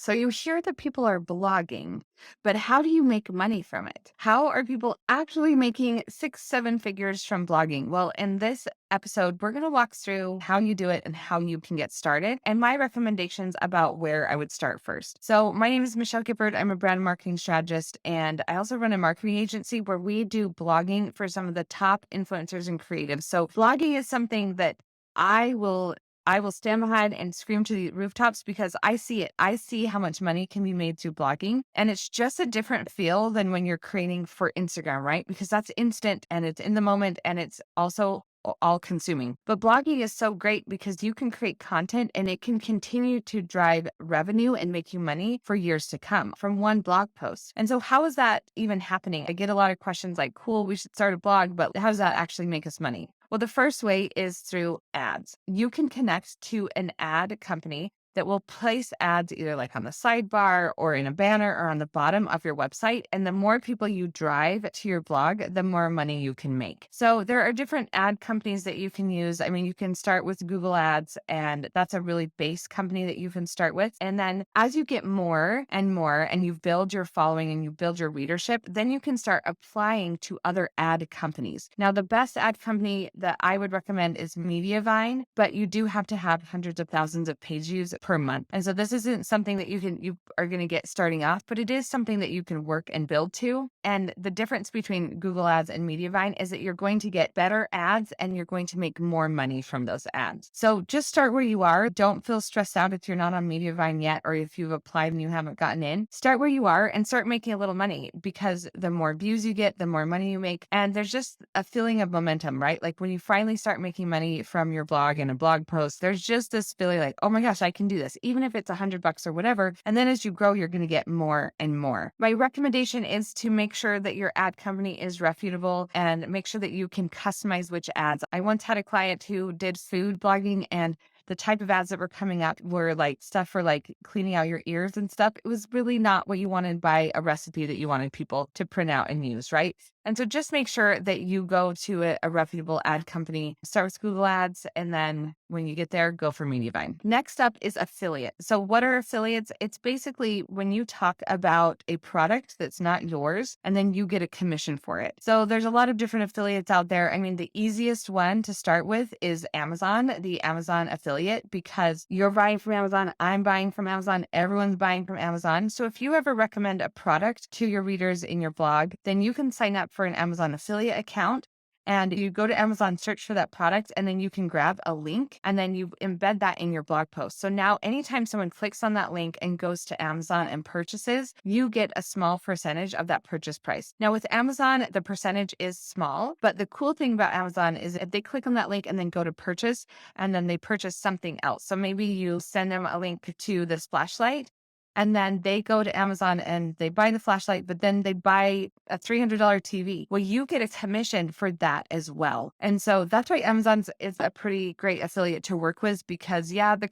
So you hear that people are blogging, but how do you make money from it? How are people actually making six, seven figures from blogging? Well, in this episode, we're going to walk through how you do it and how you can get started and my recommendations about where I would start first. So my name is Michelle Gifford. I'm a brand marketing strategist, and I also run a marketing agency where we do blogging for some of the top influencers and creatives. So blogging is something that I will I will stand behind and scream to the rooftops because I see it. I see how much money can be made through blogging. And it's just a different feel than when you're creating for Instagram, right? Because that's instant and it's in the moment and it's also all consuming. But blogging is so great because you can create content and it can continue to drive revenue and make you money for years to come from one blog post. And so, how is that even happening? I get a lot of questions like, cool, we should start a blog, but how does that actually make us money? Well, the first way is through ads. You can connect to an ad company that will place ads either like on the sidebar or in a banner or on the bottom of your website. And the more people you drive to your blog, the more money you can make. So there are different ad companies that you can use. I mean, you can start with Google Ads, and that's a really base company that you can start with. And then as you get more and more and you build your following and you build your readership, then you can start applying to other ad companies. Now, the best ad company that I would recommend is Mediavine, but you do have to have hundreds of thousands of page views per month. And so this isn't something that you are going to get starting off, but it is something that you can work and build to. And the difference between Google Ads and Mediavine is that you're going to get better ads and you're going to make more money from those ads. So just start where you are. Don't feel stressed out if you're not on Mediavine yet, or if you've applied and you haven't gotten in. Start where you are and start making a little money, because the more views you get, the more money you make. And there's just a feeling of momentum, right? Like when you finally start making money from your blog and a blog post, there's just this feeling like, oh my gosh, I can do this, even if it's $100 or whatever. And then as you grow, you're going to get more and more. My recommendation is to make sure that your ad company is reputable and make sure that you can customize which ads. I once had a client who did food blogging, and the type of ads that were coming up were like stuff for like cleaning out your ears and stuff. It was really not what you wanted by a recipe that you wanted people to print out and use, right? And so just make sure that you go to a reputable ad company. Start with Google Ads, and then when you get there, go for Mediavine. Next up is affiliate. So what are affiliates? It's basically when you talk about a product that's not yours and then you get a commission for it. So there's a lot of different affiliates out there. I mean, the easiest one to start with is Amazon, the Amazon affiliate, because you're buying from Amazon, I'm buying from Amazon, everyone's buying from Amazon. So if you ever recommend a product to your readers in your blog, then you can sign up for an Amazon affiliate account. And you go to Amazon, search for that product, and then you can grab a link and then you embed that in your blog post. So now anytime someone clicks on that link and goes to Amazon and purchases, you get a small percentage of that purchase price. Now with Amazon, the percentage is small, but the cool thing about Amazon is if they click on that link and then go to purchase, and then they purchase something else. So maybe you send them a link to this flashlight, and then they go to Amazon and they buy the flashlight, but then they buy a $300 TV. Well, you get a commission for that as well. And so that's why Amazon's is a pretty great affiliate to work with, because yeah, the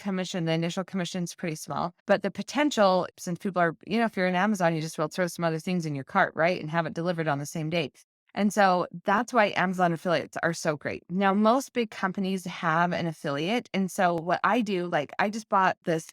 initial commission is pretty small, but the potential, since people are, if you're in Amazon, you just will throw some other things in your cart, right? And have it delivered on the same day. And so that's why Amazon affiliates are so great. Now, most big companies have an affiliate. And so what I do, like I just bought this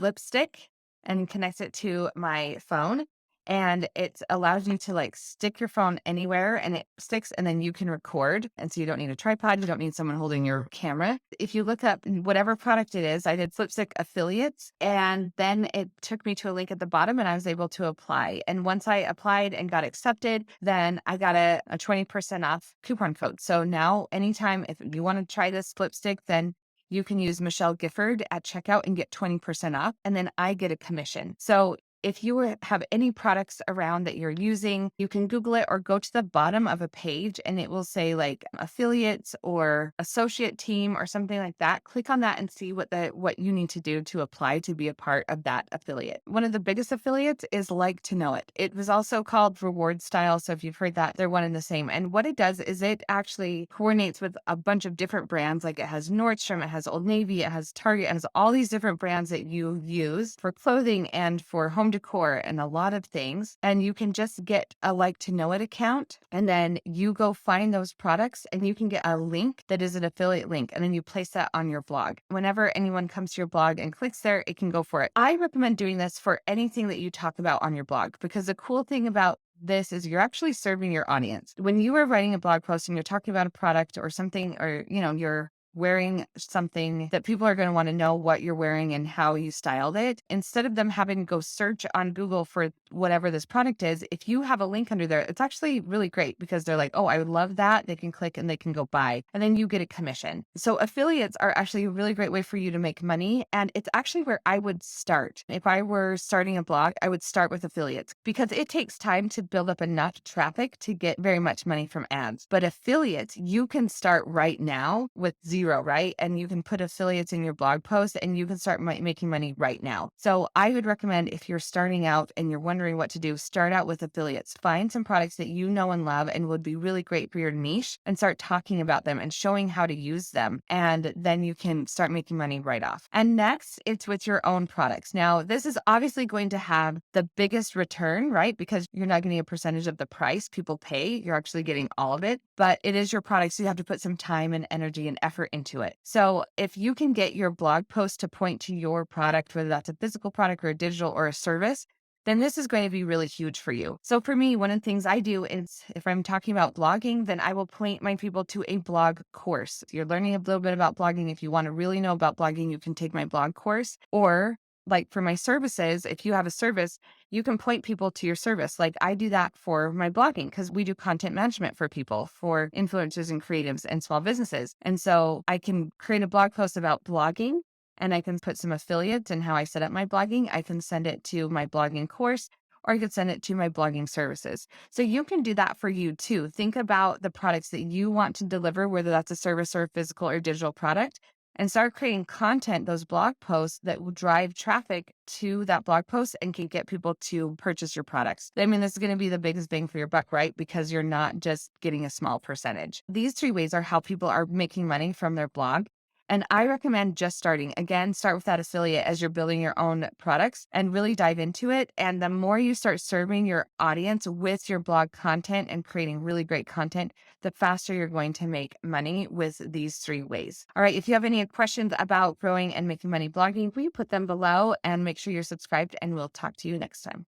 lipstick and connect it to my phone. And it allows you to like stick your phone anywhere and it sticks, and then you can record. And so you don't need a tripod. You don't need someone holding your camera. If you look up whatever product it is, I did lipstick affiliates, and then it took me to a link at the bottom and I was able to apply. And once I applied and got accepted, then I got a 20% off coupon code. So now anytime if you want to try this lipstick, then you can use Michelle Gifford at checkout and get 20% off, and then I get a commission. So if you have any products around that you're using, you can Google it or go to the bottom of a page and it will say like affiliates or associate team or something like that. Click on that and see what you need to do to apply to be a part of that affiliate. One of the biggest affiliates is Like to Know It. It was also called Reward Style. So if you've heard that, they're one and the same. And what it does is it actually coordinates with a bunch of different brands. Like it has Nordstrom, it has Old Navy, it has Target, it has all these different brands that you use for clothing and for home home decor and a lot of things. And you can just get a like to know it account. And then you go find those products and you can get a link that is an affiliate link. And then you place that on your blog. Whenever anyone comes to your blog and clicks there, it can go for it. I recommend doing this for anything that you talk about on your blog, because the cool thing about this is you're actually serving your audience. When you are writing a blog post and you're talking about a product or something, or, you're wearing something that people are going to want to know what you're wearing and how you styled it, instead of them having to go search on Google for whatever this product is, if you have a link under there, it's actually really great because they're like, oh, I would love that. They can click and they can go buy, and then you get a commission. So affiliates are actually a really great way for you to make money. And it's actually where I would start. If I were starting a blog, I would start with affiliates because it takes time to build up enough traffic to get very much money from ads. But affiliates, you can start right now with zero, right? And you can put affiliates in your blog post and you can start making money right now. So I would recommend, if you're starting out and you're wondering what to do, start out with affiliates. Find some products that you know and love and would be really great for your niche and start talking about them and showing how to use them. And then you can start making money right off. And next, it's with your own products. Now, this is obviously going to have the biggest return, right? Because you're not getting a percentage of the price people pay. You're actually getting all of it, but it is your product. So you have to put some time and energy and effort into it. So if you can get your blog post to point to your product, whether that's a physical product or a digital or a service, then this is going to be really huge for you. So for me, one of the things I do is, if I'm talking about blogging, then I will point my people to a blog course. If you're learning a little bit about blogging, if you want to really know about blogging, you can take my blog course. Or like for my services, if you have a service, you can point people to your service. Like I do that for my blogging because we do content management for people, for influencers and creatives and small businesses. And so I can create a blog post about blogging, and I can put some affiliates and how I set up my blogging. I can send it to my blogging course, or I could send it to my blogging services. So you can do that for you too. Think about the products that you want to deliver, whether that's a service or a physical or digital product, and start creating content, those blog posts that will drive traffic to that blog post and can get people to purchase your products. I mean, this is going to be the biggest bang for your buck, right? Because you're not just getting a small percentage. These three ways are how people are making money from their blog. And I recommend just starting. Again, start with that affiliate as you're building your own products and really dive into it. And the more you start serving your audience with your blog content and creating really great content, the faster you're going to make money with these three ways. All right. If you have any questions about growing and making money blogging, will you put them below and make sure you're subscribed, and we'll talk to you next time.